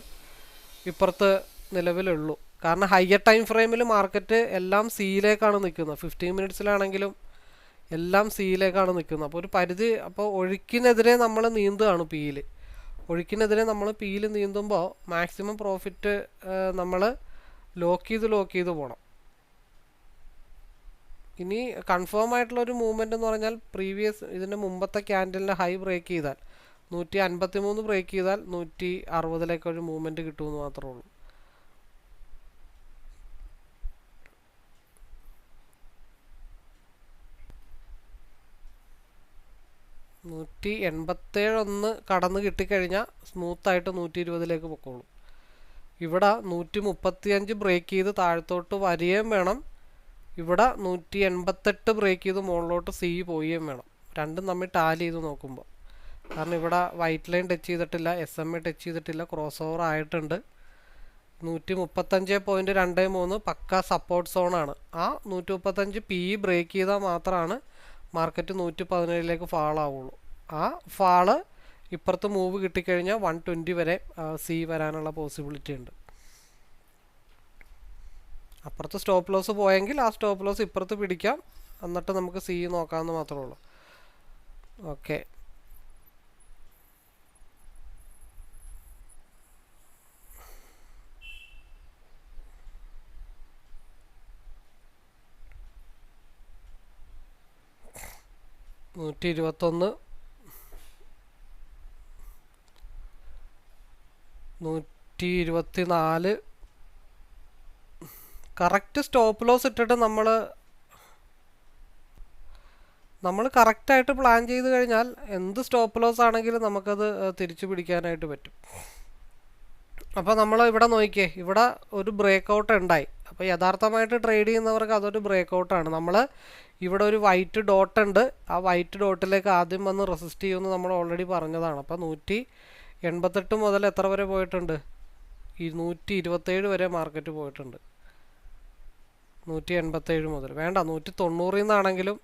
ഇപ്പുറത്ത് നിലവിലുള്ളൂ. കാരണം ഹയർ ടൈം ഫ്രെയിമിൽ മാർക്കറ്റ് എല്ലാം സിയിലേക്കാണ് നിൽക്കുന്നത്. 15 മിനിറ്റ്സിലാണെങ്കിലും എല്ലാം സിയിലേക്കാണ് നിൽക്കുന്നത്. അപ്പോൾ ഒരു പരിധി, അപ്പോൾ ഒഴുക്കിനെതിരെ നമ്മൾ നീന്തുകയാണ് പിയിൽ. ഒഴുക്കിനെതിരെ നമ്മൾ പിയിൽ നീന്തുമ്പോൾ മാക്സിമം പ്രോഫിറ്റ് നമ്മൾ ലോക്ക് ചെയ്ത് പോകണം. ഇനി കൺഫേം ആയിട്ടുള്ളൊരു മൂവ്മെൻറ്റ് എന്ന് പറഞ്ഞാൽ പ്രീവിയസ് ഇതിൻ്റെ മുമ്പത്തെ ക്യാൻഡലിൻ്റെ ഹൈ ബ്രേക്ക് ചെയ്താൽ 153 ബ്രേക്ക് ചെയ്താൽ 160ലേക്കൊരു മൂവ്മെൻറ്റ് കിട്ടുമെന്ന് മാത്രമേ ഉള്ളൂ. $187 കടന്ന് കിട്ടിക്കഴിഞ്ഞാൽ സ്മൂത്തായിട്ട് 120ലേക്ക് പൊക്കോളും. ഇവിടെ 135 ബ്രേക്ക് ചെയ്ത് താഴത്തോട്ട് വരികയും വേണം. ഇവിടെ 188 ബ്രേക്ക് ചെയ്ത് മുകളിലോട്ട് സി പോവുകയും വേണം. രണ്ടും തമ്മിൽ ടാലി ചെയ്ത് നോക്കുമ്പോൾ. കാരണം ഇവിടെ വൈറ്റ് ലൈൻ ടച്ച് ചെയ്തിട്ടില്ല, SMA ടച്ച് ചെയ്തിട്ടില്ല, ക്രോസ് ഓവർ ആയിട്ടുണ്ട്. 135.23 പക്ക സപ്പോർട്ട് സോണാണ്. ആ 135 പി ബ്രേക്ക് ചെയ്താൽ മാത്രമാണ് മാർക്കറ്റ് 117ലേക്ക് ഫാളാവുള്ളൂ. ആ ഫാള് ഇപ്പുറത്ത് മൂവ് കിട്ടിക്കഴിഞ്ഞാൽ 120 വരെ സി വരാനുള്ള പോസിബിലിറ്റി ഉണ്ട്. അപ്പുറത്ത് സ്റ്റോപ്പ് ലോസ് പോയെങ്കിൽ ആ സ്റ്റോപ്പ് ലോസ് ഇപ്പുറത്ത് പിടിക്കാം, എന്നിട്ട് നമുക്ക് സി നോക്കാമെന്ന് മാത്രമേ ഉള്ളൂ. ഓക്കെ, 121, 124. കറക്റ്റ് സ്റ്റോപ്പ് ലോസ് ഇട്ടിട്ട് നമ്മൾ കറക്റ്റായിട്ട് പ്ലാൻ ചെയ്ത് കഴിഞ്ഞാൽ എന്ത് സ്റ്റോപ്പ് ലോസ് ആണെങ്കിലും നമുക്കത് തിരിച്ചു പിടിക്കാനായിട്ട് പറ്റും. അപ്പോൾ നമ്മൾ ഇവിടെ നോക്കിയേ, ഇവിടെ ഒരു ബ്രേക്ക് ഔട്ട് ഉണ്ടായി. അപ്പോൾ യഥാർത്ഥമായിട്ട് ട്രേഡ് ചെയ്യുന്നവർക്ക് അതൊരു ബ്രേക്ക് ഔട്ടാണ്. നമ്മൾ ഇവിടെ ഒരു വൈറ്റ് ഡോട്ട് ഉണ്ട്, ആ വൈറ്റ് ഡോട്ടിലേക്ക് ആദ്യം വന്ന് റെസിസ്റ്റ് ചെയ്യുമെന്ന് നമ്മൾ ഓൾറെഡി പറഞ്ഞതാണ്. അപ്പോൾ 188 മുതൽ എത്ര വരെ പോയിട്ടുണ്ട്? 127 വരെ മാർക്കറ്റ് പോയിട്ടുണ്ട്. 187 മുതൽ വേണ്ട 190 നിന്നാണെങ്കിലും.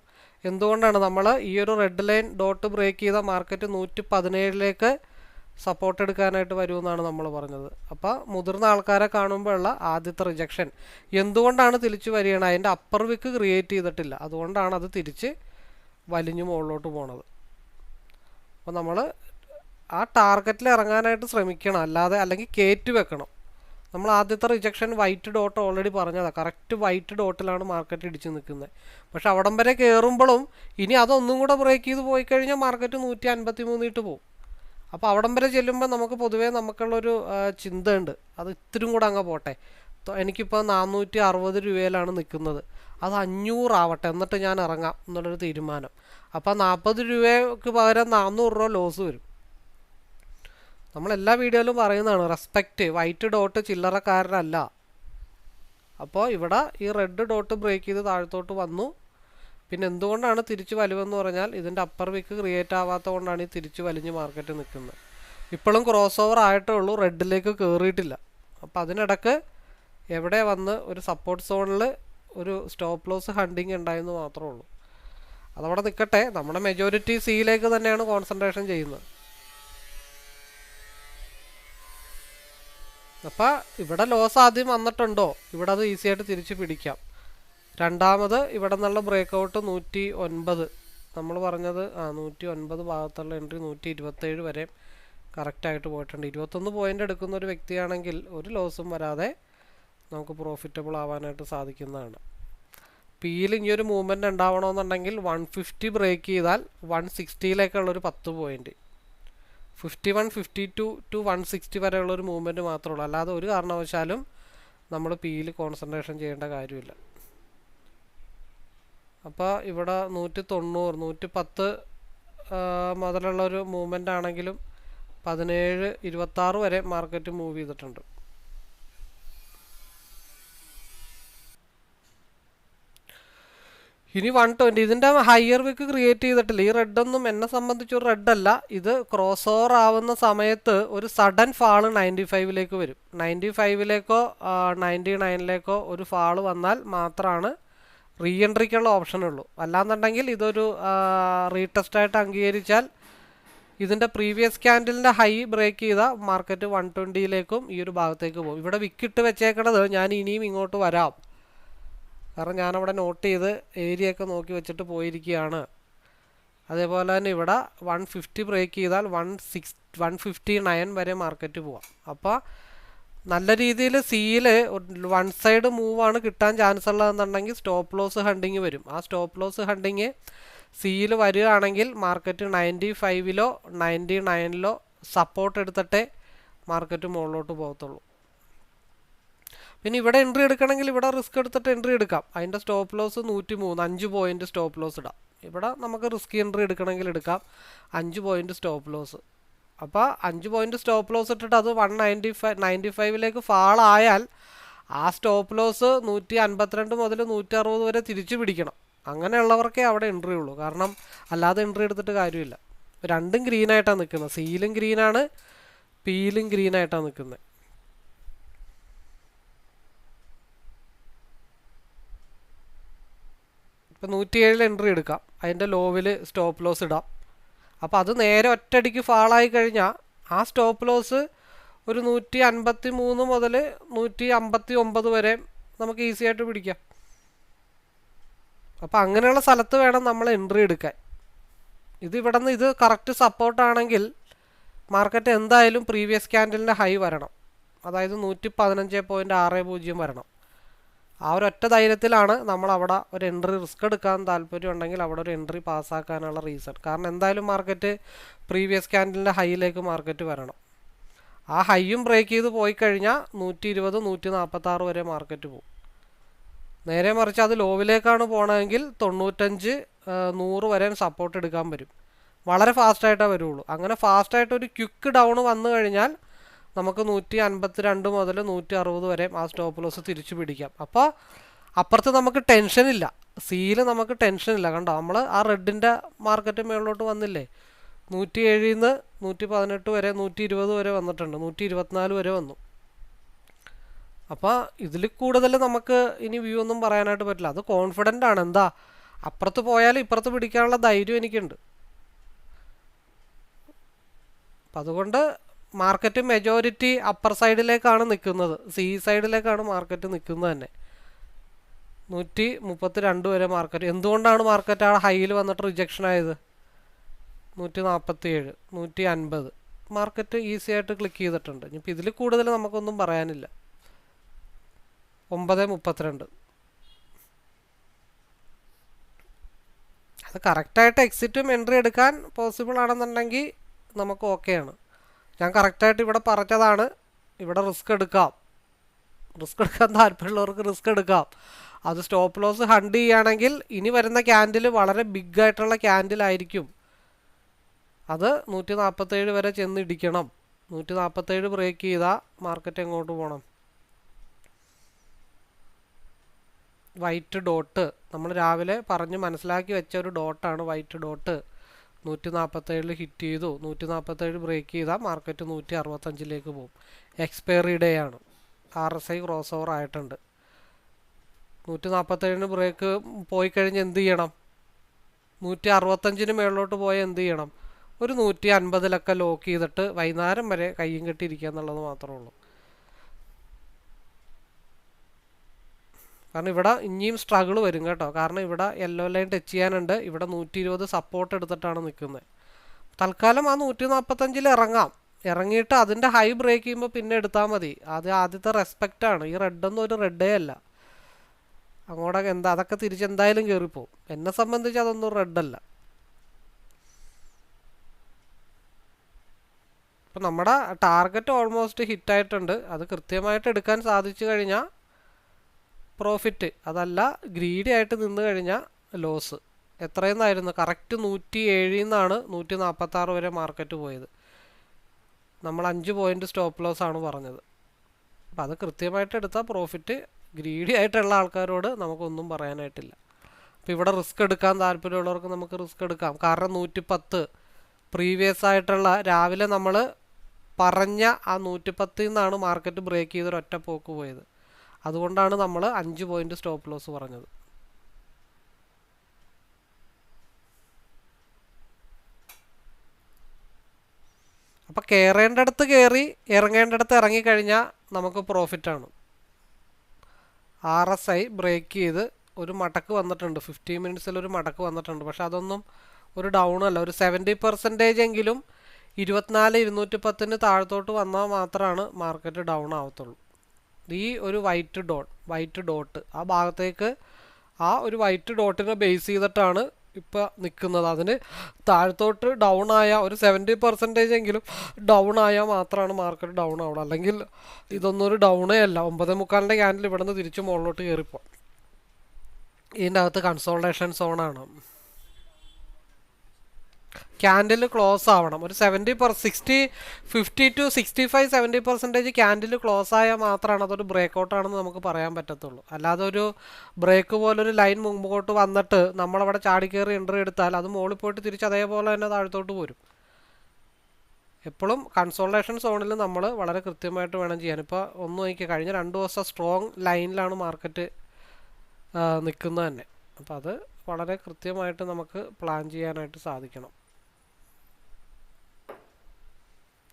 എന്തുകൊണ്ടാണ് നമ്മൾ ഈ ഒരു റെഡ് ലൈൻ ഡോട്ട് ബ്രേക്ക് ചെയ്ത മാർക്കറ്റ് 117ലേക്ക് സപ്പോർട്ട് എടുക്കാനായിട്ട് വരുമെന്നാണ് നമ്മൾ പറഞ്ഞത്. അപ്പോൾ മുതിർന്ന ആൾക്കാരെ കാണുമ്പോഴുള്ള ആദ്യത്തെ റിജക്ഷൻ എന്തുകൊണ്ടാണ് തിരിച്ചു വരികയാണ്? അതിൻ്റെ അപ്പർ വിക്ക് ക്രിയേറ്റ് ചെയ്തിട്ടില്ല, അതുകൊണ്ടാണ് അത് തിരിച്ച് വലിഞ്ഞു മുകളിലോട്ട് പോണത്. അപ്പോൾ നമ്മൾ ആ ടാർഗറ്റിൽ ഇറങ്ങാനായിട്ട് ശ്രമിക്കണം, അല്ലെങ്കിൽ കയറ്റി വെക്കണം. നമ്മൾ ആദ്യത്തെ റിജക്ഷൻ വൈറ്റ് ഡോട്ട് ഓൾറെഡി പറഞ്ഞതാണ്, കറക്റ്റ് വൈറ്റ് ഡോട്ടിലാണ് മാർക്കറ്റ് ഇടിച്ച് നിൽക്കുന്നത്. പക്ഷെ അവിടം വരെ കയറുമ്പോഴും ഇനി അതൊന്നും കൂടെ ബ്രേക്ക് ചെയ്ത് പോയി കഴിഞ്ഞാൽ മാർക്കറ്റ് 153 ഇട്ട് പോകും. അപ്പോൾ അവിടം വരെ ചെല്ലുമ്പോൾ നമുക്ക് പൊതുവേ നമുക്കുള്ളൊരു ചിന്തയുണ്ട്, അത് ഇത്തിരും കൂടെ അങ്ങ് പോട്ടെ, എനിക്കിപ്പോൾ 460 രൂപയിലാണ് നിൽക്കുന്നത്, അത് 500 ആവട്ടെ എന്നിട്ട് ഞാൻ ഇറങ്ങാം എന്നുള്ളൊരു തീരുമാനം. അപ്പോൾ 40 രൂപയ്ക്ക് പകരം 400 രൂപ ലോസ് വരും. നമ്മളെല്ലാ വീഡിയോയിലും പറയുന്നതാണ്, റെസ്പെക്റ്റ്, വൈറ്റ് ഡോട്ട് ചില്ലറക്കാരനല്ല. അപ്പോൾ ഇവിടെ ഈ റെഡ് ഡോട്ട് ബ്രേക്ക് ചെയ്ത് താഴത്തോട്ട് വന്നു. പിന്നെ എന്തുകൊണ്ടാണ് തിരിച്ച് വലിവെന്ന് പറഞ്ഞാൽ ഇതിൻ്റെ അപ്പർ വിക്ക് ക്രിയേറ്റ് ആവാത്തത് കൊണ്ടാണ് ഈ തിരിച്ച് വലിഞ്ഞ് മാർക്കറ്റ് നിൽക്കുന്നത്. ഇപ്പോഴും ക്രോസ് ഓവർ ആയിട്ടേ ഉള്ളൂ, റെഡിലേക്ക് കയറിയിട്ടില്ല. അപ്പോൾ അതിനിടക്ക് എവിടെ വന്ന് ഒരു സപ്പോർട്ട് സോണിൽ ഒരു സ്റ്റോപ്പ് ലോസ് ഹണ്ടിങ് ഉണ്ടായെന്ന് മാത്രമേ ഉള്ളൂ. അതവിടെ നിൽക്കട്ടെ, നമ്മുടെ മെജോറിറ്റി സിയിലേക്ക് തന്നെയാണ് കോൺസെൻട്രേഷൻ ചെയ്യുന്നത്. അപ്പോൾ ഇവിടെ ലോസ് ആദ്യം വന്നിട്ടുണ്ടോ, ഇവിടെ അത് ഈസി ആയിട്ട് തിരിച്ച് പിടിക്കാം. രണ്ടാമത് ഇവിടെ നിന്നുള്ള ബ്രേക്ക് ഔട്ട് 109, നമ്മൾ പറഞ്ഞത് 109 ഭാഗത്തുള്ള എൻട്രി 127 വരെ കറക്റ്റായിട്ട് പോയിട്ടുണ്ട്. 21 പോയിൻ്റ് എടുക്കുന്ന ഒരു വ്യക്തിയാണെങ്കിൽ ഒരു ലോസും വരാതെ നമുക്ക് പ്രോഫിറ്റബിൾ ആവാനായിട്ട് സാധിക്കുന്നതാണ്. പിയിൽ ഇനിയൊരു മൂവ്മെൻറ്റ് ഉണ്ടാവണമെന്നുണ്ടെങ്കിൽ 150 ബ്രേക്ക് ചെയ്താൽ 160ലേക്കുള്ളൊരു 10 പോയിൻറ്റ്, 51, 52 to 160 വരെയുള്ളൊരു മൂവ്മെൻറ്റ് മാത്രമേ ഉള്ളൂ. അല്ലാതെ ഒരു കാരണവശാലും നമ്മൾ പിയിൽ കോൺസെൻട്രേഷൻ ചെയ്യേണ്ട കാര്യമില്ല. അപ്പോൾ ഇവിടെ 190, 110 മുതലുള്ളൊരു മൂവ്മെൻ്റ് ആണെങ്കിലും 17, 26 വരെ മാർക്കറ്റ് മൂവ് ചെയ്തിട്ടുണ്ട്. ഇനി 120, ഇതിൻ്റെ ഹയർ വിക്ക് ക്രിയേറ്റ് ചെയ്തിട്ടില്ല. ഈ റെഡൊന്നും എന്നെ സംബന്ധിച്ചൊരു റെഡല്ല. ഇത് ക്രോസ് ഓവർ ആവുന്ന സമയത്ത് ഒരു സഡൻ ഫാള് 95ലേക്ക് വരും. 95ലേക്കോ 99ലേക്കോ ഒരു ഫാള് വന്നാൽ മാത്രമാണ് റീ എൻട്രിക്കുള്ള ഓപ്ഷൻ ഉള്ളൂ. അല്ലാന്നുണ്ടെങ്കിൽ ഇതൊരു റീടെസ്റ്റായിട്ട് അംഗീകരിച്ചാൽ ഇതിൻ്റെ പ്രീവിയസ് ക്യാൻഡലിൻ്റെ ഹൈ ബ്രേക്ക് ചെയ്ത മാർക്കറ്റ് 120ലേക്കും ഈ ഒരു ഭാഗത്തേക്ക് പോകും. ഇവിടെ വിക്കിട്ട് വെച്ചേക്കണത് ഞാൻ ഇനിയും ഇങ്ങോട്ട് വരാം, കാരണം ഞാനവിടെ നോട്ട് ചെയ്ത് ഏരിയ ഒക്കെ നോക്കി വെച്ചിട്ട് പോയിരിക്കുകയാണ്. അതേപോലെ തന്നെ ഇവിടെ 150 ബ്രേക്ക് ചെയ്താൽ 159 വരെ മാർക്കറ്റ് പോവാം. അപ്പോൾ നല്ല രീതിയിൽ സിയിൽ വൺ സൈഡ് മൂവാണ് കിട്ടാൻ ചാൻസ് ഉള്ളതെന്നുണ്ടെങ്കിൽ സ്റ്റോപ്പ് ലോസ് ഹണ്ടിങ് വരും. ആ സ്റ്റോപ്പ് ലോസ് ഹണ്ടിങ് സിയിൽ വരികയാണെങ്കിൽ മാർക്കറ്റ് 95ലോ 99ലോ സപ്പോർട്ട് എടുത്തിട്ടേ മാർക്കറ്റ് മുകളിലോട്ട് പോകത്തുള്ളൂ. പിന്നെ ഇവിടെ എൻട്രി എടുക്കണമെങ്കിൽ ഇവിടെ റിസ്ക് എടുത്തിട്ട് എൻട്രി എടുക്കാം. അതിൻ്റെ stop loss 103, 5 point stop loss ഇടാം. ഇവിടെ നമുക്ക് റിസ്ക് എൻട്രി എടുക്കണമെങ്കിൽ എടുക്കാം, 5 പോയിൻ്റ് സ്റ്റോപ്പ് ലോസ്. അപ്പോൾ 5 പോയിൻ്റ് സ്റ്റോപ്പ് ലോസ് ഇട്ടിട്ട് അത് 195ലേക്ക് ഫാളായാൽ ആ സ്റ്റോപ്പ് ലോസ് 152 മുതൽ 160 വരെ തിരിച്ചു പിടിക്കണം. അങ്ങനെയുള്ളവർക്കേ അവിടെ എൻട്രി ഉള്ളൂ, കാരണം അല്ലാതെ എൻട്രി എടുത്തിട്ട് കാര്യമില്ല. രണ്ടും ഗ്രീനായിട്ടാണ് നിൽക്കുന്നത്, സിയിലും ഗ്രീനാണ്, പിയിലും ഗ്രീനായിട്ടാണ് നിൽക്കുന്നത്. ഇപ്പോൾ 107 എൻട്രി എടുക്കാം, അതിൻ്റെ ലോവിൽ സ്റ്റോപ്പ് ലോസ് ഇടാം. അപ്പോൾ അത് നേരെ ഒറ്റയടിക്ക് ഫാളായി കഴിഞ്ഞാൽ ആ സ്റ്റോപ്പ് ലോസ് ഒരു 153 മുതൽ 159 വരെ നമുക്ക് ഈസി ആയിട്ട് പിടിക്കാം. അപ്പോൾ അങ്ങനെയുള്ള സ്ഥലത്ത് വേണം നമ്മൾ എൻട്രി എടുക്കാൻ. ഇവിടെ നിന്ന് ഇത് കറക്റ്റ് സപ്പോർട്ടാണെങ്കിൽ മാർക്കറ്റ് എന്തായാലും പ്രീവിയസ് ക്യാൻഡലിൻ്റെ ഹൈ വരണം, അതായത് 115.60 വരണം. ആ ഒരൊറ്റ ധൈര്യത്തിലാണ് നമ്മൾ അവിടെ ഒരു എൻട്രി റിസ്ക് എടുക്കാൻ താല്പര്യം ഉണ്ടെങ്കിൽ അവിടെ ഒരു എൻട്രി പാസ്സാക്കാനുള്ള റീസൺ. കാരണം എന്തായാലും മാർക്കറ്റ് പ്രീവിയസ് ക്യാൻഡലിൻ്റെ ഹൈയിലേക്ക് മാർക്കറ്റ് വരണം. ആ ഹൈയും ബ്രേക്ക് ചെയ്ത് പോയി കഴിഞ്ഞാൽ 120 146 വരെ മാർക്കറ്റ് പോകും. നേരെ മറിച്ച് അത് ലോവിലേക്കാണ് പോകണമെങ്കിൽ 95 100 വരെ സപ്പോർട്ട് എടുക്കാൻ വരും. വളരെ ഫാസ്റ്റായിട്ടേ വരുള്ളൂ. അങ്ങനെ ഫാസ്റ്റായിട്ടൊരു ക്വിക്ക് ഡൗൺ വന്നു കഴിഞ്ഞാൽ നമുക്ക് 152 മുതൽ 160 വരെ ആ സ്റ്റോപ്പ് ലോസ് തിരിച്ചു പിടിക്കാം. അപ്പോൾ അപ്പുറത്ത് നമുക്ക് ടെൻഷനില്ല, സിയിൽ നമുക്ക് ടെൻഷനില്ല. കണ്ടോ, നമ്മൾ ആ റെഡിൻ്റെ മാർക്കറ്റ് മുകളിലോട്ട് വന്നില്ലേ, 107 നിന്ന് 118 വരെ 120 വരെ വന്നിട്ടുണ്ട്, 124 വരെ വന്നു. അപ്പോൾ ഇതിൽ കൂടുതൽ നമുക്ക് ഇനി വ്യൂ ഒന്നും പറയാനായിട്ട് പറ്റില്ല. അത് കോൺഫിഡൻ്റ് ആണ്. എന്താ, അപ്പുറത്ത് പോയാലും ഇപ്പുറത്ത് പിടിക്കാനുള്ള ധൈര്യം എനിക്കുണ്ട്. അപ്പം അതുകൊണ്ട് മാർക്കറ്റ് മെജോറിറ്റി അപ്പർ സൈഡിലേക്കാണ് നിൽക്കുന്നത്, സി സൈഡിലേക്കാണ് മാർക്കറ്റ് നിൽക്കുന്നത് തന്നെ. 132 വരെ മാർക്കറ്റ്. എന്തുകൊണ്ടാണ് മാർക്കറ്റ് ആ ഹൈയിൽ വന്നിട്ട് റിജക്ഷൻ ആയത്? 147 150 മാർക്കറ്റ് ഈസി ആയിട്ട് ക്ലിക്ക് ചെയ്തിട്ടുണ്ട്. ഇനിയിപ്പോൾ ഇതിൽ കൂടുതൽ നമുക്കൊന്നും പറയാനില്ല. 9:32 അത് കറക്റ്റായിട്ട് എക്സിറ്റും എൻട്രി എടുക്കാൻ പോസിബിൾ ആണെന്നുണ്ടെങ്കിൽ നമുക്ക് ഓക്കെയാണ്. ഞാൻ കറക്റ്റായിട്ട് ഇവിടെ പറഞ്ഞതാണ്, ഇവിടെ റിസ്ക് എടുക്കാം. റിസ്ക് എടുക്കാൻ താല്പര്യമുള്ളവർക്ക് റിസ്ക് എടുക്കാം. അത് സ്റ്റോപ്പ് ലോസ് ഹണ്ട് ചെയ്യുകയാണെങ്കിൽ ഇനി വരുന്ന ക്യാൻഡിൽ വളരെ ബിഗ് ആയിട്ടുള്ള ക്യാൻഡിലായിരിക്കും. അത് 147 വരെ ചെന്ന് ഇടിക്കണം. 147 ബ്രേക്ക് ചെയ്താൽ മാർക്കറ്റ് എങ്ങോട്ട് പോകണം? വൈറ്റ് ഡോട്ട്, നമ്മൾ രാവിലെ പറഞ്ഞ് മനസ്സിലാക്കി വെച്ച ഒരു ഡോട്ടാണ് വൈറ്റ് ഡോട്ട്. 147 ഹിറ്റ് ചെയ്തു, 147 ബ്രേക്ക് ചെയ്താൽ മാർക്കറ്റ് 165 പോകും. എക്സ്പയറി ഡേ ആണ്. RSI ക്രോസ് ഓവർ ആയിട്ടുണ്ട്. 147 ബ്രേക്ക് പോയി കഴിഞ്ഞ് എന്ത് ചെയ്യണം? 165 മേളിലോട്ട് പോയാൽ എന്ത് ചെയ്യണം? ഒരു 150 ലോക്ക് ചെയ്തിട്ട് വൈകുന്നേരം വരെ കയ്യും കെട്ടിയിരിക്കുക എന്നുള്ളത് മാത്രമേ ഉള്ളൂ. കാരണം ഇവിടെ ഇനിയും സ്ട്രഗിൾ വരും കേട്ടോ. കാരണം ഇവിടെ യെല്ലോ ലൈൻ ടച്ച് ചെയ്യാനുണ്ട്. ഇവിടെ 120 സപ്പോർട്ട് എടുത്തിട്ടാണ് നിൽക്കുന്നത്. തൽക്കാലം ആ 145 ഇറങ്ങാം. ഇറങ്ങിയിട്ട് അതിൻ്റെ ഹൈ ബ്രേക്ക് ചെയ്യുമ്പോൾ പിന്നെ എടുത്താൽ മതി. അത് ആദ്യത്തെ റെസ്പെക്റ്റാണ്. ഈ റെഡൊന്നും ഒരു റെഡേ അല്ല. അങ്ങോട്ടൊക്കെ എന്താ, അതൊക്കെ തിരിച്ചെന്തായാലും കയറിപ്പോവും. എന്നെ സംബന്ധിച്ച് അതൊന്നും റെഡല്ല. ഇപ്പം നമ്മുടെ ടാർഗറ്റ് ഓൾമോസ്റ്റ് ഹിറ്റായിട്ടുണ്ട്. അത് കൃത്യമായിട്ട് എടുക്കാൻ സാധിച്ചു കഴിഞ്ഞാൽ പ്രോഫിറ്റ്, അതല്ല ഗ്രീഡി ആയിട്ട് നിന്ന് കഴിഞ്ഞാൽ ലോസ്. എത്രയെന്നായിരുന്നു? കറക്റ്റ് 107 നിന്നാണ് 146 വരെ മാർക്കറ്റ് പോയത്. നമ്മൾ 5 പോയിൻ്റ് സ്റ്റോപ്പ് ലോസ് ആണ് പറഞ്ഞത്. അപ്പം അത് കൃത്യമായിട്ട് എടുത്താൽ പ്രോഫിറ്റ്. ഗ്രീഡി ആയിട്ടുള്ള ആൾക്കാരോട് നമുക്കൊന്നും പറയാനായിട്ടില്ല. അപ്പോൾ ഇവിടെ റിസ്ക് എടുക്കാൻ താല്പര്യമുള്ളവർക്ക് നമുക്ക് റിസ്ക് എടുക്കാം. കാരണം 110 പ്രീവിയസ് ആയിട്ടുള്ള രാവിലെ നമ്മൾ പറഞ്ഞ ആ 110 നിന്നാണ് മാർക്കറ്റ് ബ്രേക്ക് ചെയ്തൊരൊറ്റ പോക്ക് പോയത്. അതുകൊണ്ടാണ് നമ്മൾ 5 പോയിൻ്റ് സ്റ്റോപ്പ് ലോസ് പറഞ്ഞത്. അപ്പോൾ കയറേണ്ടടുത്ത് കയറി ഇറങ്ങേണ്ടടുത്ത് ഇറങ്ങിക്കഴിഞ്ഞാൽ നമുക്ക് പ്രോഫിറ്റാണ്. RSI ബ്രേക്ക് ചെയ്ത് ഒരു മടക്ക് വന്നിട്ടുണ്ട്. 15 മിനിറ്റ്സിൽ ഒരു മടക്ക് വന്നിട്ടുണ്ട്. പക്ഷെ അതൊന്നും ഒരു ഡൗൺ അല്ല. ഒരു 70% എങ്കിലും 24,210 താഴത്തോട്ട് വന്നാൽ മാത്രമാണ് മാർക്കറ്റ് ഡൗൺ ആവത്തുള്ളൂ. ഈ ഒരു വൈറ്റ് ഡോട്ട് ആ ഭാഗത്തേക്ക്, ആ ഒരു വൈറ്റ് ഡോട്ടിനെ ബേസ് ചെയ്തിട്ടാണ് ഇപ്പോൾ നിൽക്കുന്നത്. അതിന് താഴത്തോട്ട് ഡൗൺ ആയ ഒരു 70% എങ്കിലും ഡൗൺ ആയാൽ മാത്രമാണ് മാർക്കറ്റ് ഡൗൺ ആവുള്ളൂ. അല്ലെങ്കിൽ ഇതൊന്നും ഒരു ഡൗണേ അല്ല. 9:45 ക്യാൻഡിൽ ഇവിടെ നിന്ന് തിരിച്ച് മുകളിലോട്ട് കയറിപ്പോൾ ഇതിൻ്റെ അകത്ത് കൺസോൾട്ടേഷൻ സോണാണ്. ക്യാൻഡിൽ ക്ലോസ് ആവണം. ഒരു 50 to 65-70% ക്യാൻഡിൽ ക്ലോസ് ആയാൽ മാത്രമാണ് അതൊരു ബ്രേക്ക് ആണെന്ന് നമുക്ക് പറയാൻ പറ്റത്തുള്ളൂ. അല്ലാതെ ഒരു ബ്രേക്ക് പോലൊരു ലൈൻ മുമ്പോട്ട് വന്നിട്ട് നമ്മളവിടെ ചാടിക്കയറി എൻട്രി എടുത്താൽ അത് മുകളിൽ പോയിട്ട് തിരിച്ച് അതേപോലെ തന്നെ താഴത്തോട്ട് പോരും. എപ്പോഴും കൺസോൾട്ടേഷൻ സോണിൽ നമ്മൾ വളരെ കൃത്യമായിട്ട് വേണം ചെയ്യാൻ. ഇപ്പോൾ ഒന്ന് നോക്കിയാൽ കഴിഞ്ഞ 2 ദിവസം സ്ട്രോങ് ലൈനിലാണ് മാർക്കറ്റ് നിൽക്കുന്നത് തന്നെ. അപ്പോൾ അത് വളരെ കൃത്യമായിട്ട് നമുക്ക് പ്ലാൻ ചെയ്യാനായിട്ട് സാധിക്കണം.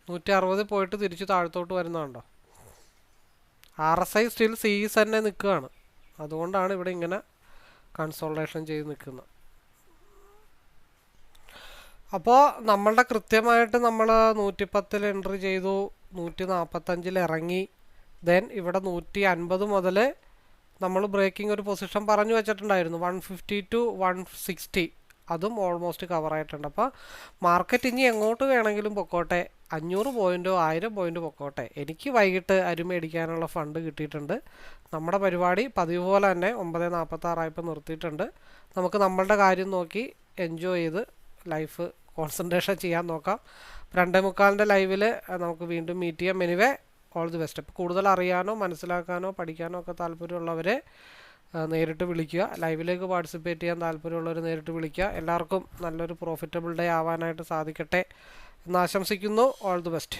160 പോയിട്ട് തിരിച്ച് താഴത്തോട്ട് വരുന്നതുണ്ടോ? RSI സ്റ്റിൽ സീസ് തന്നെ നിൽക്കുകയാണ്. അതുകൊണ്ടാണ് ഇവിടെ ഇങ്ങനെ കൺസോൾട്ടേഷൻ ചെയ്ത് നിൽക്കുന്നത്. അപ്പോൾ നമ്മളുടെ കൃത്യമായിട്ട് നമ്മൾ 110 എൻട്രി ചെയ്തു, 145 ഇറങ്ങി. ദെൻ ഇവിടെ 150 മുതൽ നമ്മൾ ബ്രേക്കിംഗ് ഒരു പൊസിഷൻ പറഞ്ഞു വെച്ചിട്ടുണ്ടായിരുന്നു 150 ടു 160, അതും ഓൾമോസ്റ്റ് കവറായിട്ടുണ്ട്. അപ്പോൾ മാർക്കറ്റ് ഇനി എങ്ങോട്ട് വേണമെങ്കിലും പൊക്കോട്ടെ, 500 പോയിൻറ്റോ 1000 പോയിൻറ്റ് പൊക്കോട്ടെ, എനിക്ക് വൈകിട്ട് അരി മേടിക്കാനുള്ള ഫണ്ട് കിട്ടിയിട്ടുണ്ട്. നമ്മുടെ പരിപാടി പതിവ് പോലെ തന്നെ 9:46 നിർത്തിയിട്ടുണ്ട്. നമുക്ക് നമ്മളുടെ കാര്യം നോക്കി എൻജോയ് ചെയ്ത് ലൈഫ് കോൺസെൻട്രേഷൻ ചെയ്യാൻ നോക്കാം. 2:45 ലൈവിൽ നമുക്ക് വീണ്ടും മീറ്റ് ചെയ്യാം. Anyway, all the best. അപ്പോൾ കൂടുതൽ അറിയാനോ മനസ്സിലാക്കാനോ പഠിക്കാനോ ഒക്കെ താല്പര്യമുള്ളവരെ നേരിട്ട് വിളിക്കുക. ലൈവിലേക്ക് പാർട്ടിസിപ്പേറ്റ് ചെയ്യാൻ താല്പര്യമുള്ളവർ നേരിട്ട് വിളിക്കുക. എല്ലാവർക്കും നല്ലൊരു പ്രോഫിറ്റബിൾ ഡേ ആവാനായിട്ട് സാധിക്കട്ടെ എന്ന് ആശംസിക്കുന്നു. All the best.